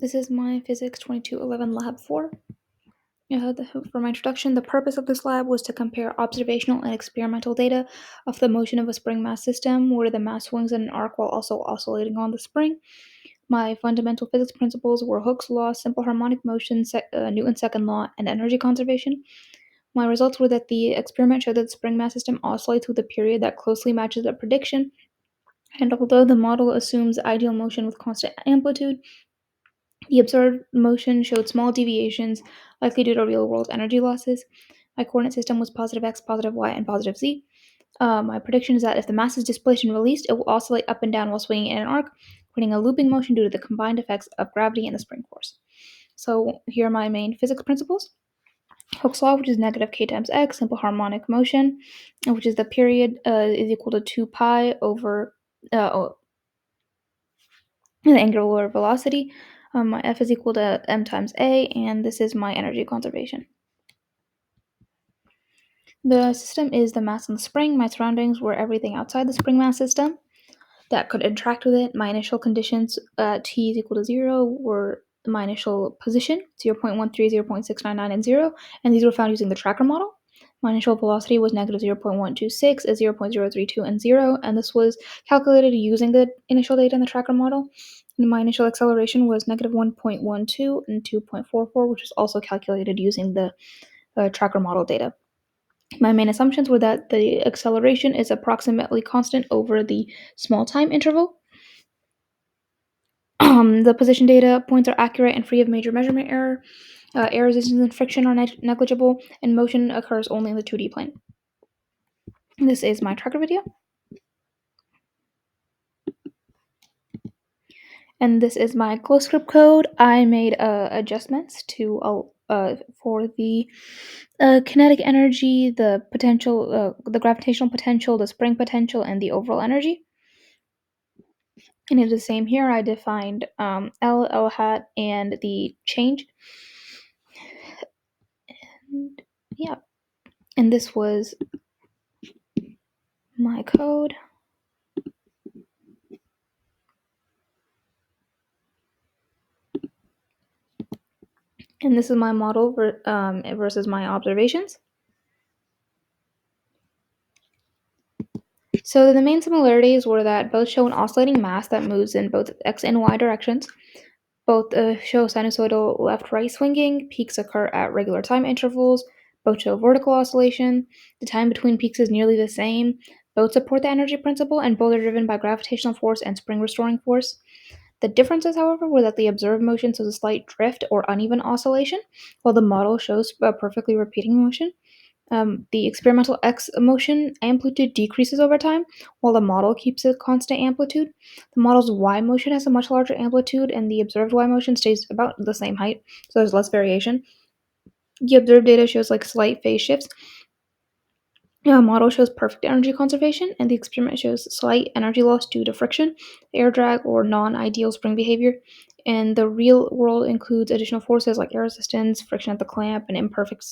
This is my Physics 2211 Lab 4. For my introduction, the purpose of this lab was to compare observational and experimental data of the motion of a spring mass system, where the mass swings in an arc while also oscillating on the spring. My fundamental physics principles were Hooke's law, simple harmonic motion, Newton's second law, and energy conservation. My results were that the experiment showed that the spring mass system oscillates with a period that closely matches the prediction, and although the model assumes ideal motion with constant amplitude, the observed motion showed small deviations, likely due to real-world energy losses. My coordinate system was positive x, positive y, and positive z. My prediction is that if the mass is displaced and released, it will oscillate up and down while swinging in an arc, creating a looping motion due to the combined effects of gravity and the spring force. So here are my main physics principles. Hooke's law, which is negative k times x, simple harmonic motion, which is the period is equal to 2 pi over the angular velocity. My F is equal to m times a, and this is my energy conservation. The system is the mass in the spring. My surroundings were everything outside the spring mass system that could interact with it. My initial conditions t is equal to 0 were my initial position, 0.13, 0.699, and 0, and these were found using the tracker model. My initial velocity was negative 0.126, 0.032, and 0, and this was calculated using the initial data in the tracker model. And my initial acceleration was negative 1.12 and 2.44, which was also calculated using the tracker model data. My main assumptions were that the acceleration is approximately constant over the small time interval. The position data points are accurate and free of major measurement error. Air resistance and friction are negligible, and motion occurs only in the 2D plane. This is my tracker video. And this is my ClosScript code. I made adjustments to for the kinetic energy, the potential, the gravitational potential, the spring potential, and the overall energy. And it's the same here. I defined L hat, and the change. And yeah, and this was my code. And this is my model versus my observations. So the main similarities were that both show an oscillating mass that moves in both x and y directions. Both show sinusoidal left-right swinging. Peaks occur at regular time intervals. Both show vertical oscillation. The time between peaks is nearly the same. Both support the energy principle, and both are driven by gravitational force and spring restoring force. The differences, however, were that the observed motion shows a slight drift or uneven oscillation, while the model shows a perfectly repeating motion. The experimental X motion amplitude decreases over time, while the model keeps a constant amplitude. The model's Y motion has a much larger amplitude, and the observed Y motion stays about the same height, so there's less variation. The observed data shows slight phase shifts. The model shows perfect energy conservation, and the experiment shows slight energy loss due to friction, air drag, or non-ideal spring behavior. And the real world includes additional forces like air resistance, friction at the clamp, and imperfect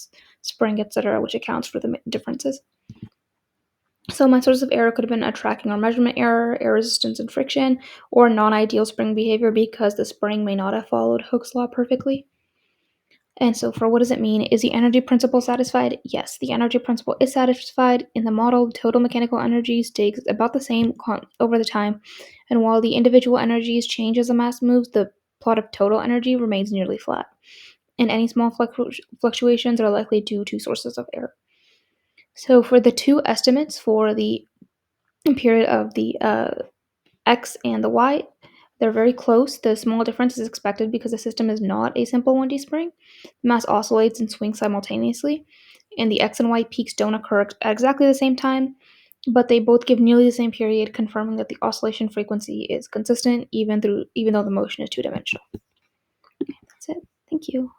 spring, etc., which accounts for the differences. So my source of error could have been a tracking or measurement error, air resistance and friction, or non-ideal spring behavior because the spring may not have followed Hooke's law perfectly. And so for what does it mean? Is the energy principle satisfied? Yes, the energy principle is satisfied. In the model, the total mechanical energy stays about the same over the time, and while the individual energies change as the mass moves, the plot of total energy remains nearly flat. And any small fluctuations are likely due to sources of error. So for the two estimates for the period of the x and the y, they're very close. The small difference is expected because the system is not a simple 1D spring. The mass oscillates and swings simultaneously, and the x and y peaks don't occur at exactly the same time, but they both give nearly the same period, confirming that the oscillation frequency is consistent even though the motion is two-dimensional. That's it. Thank you.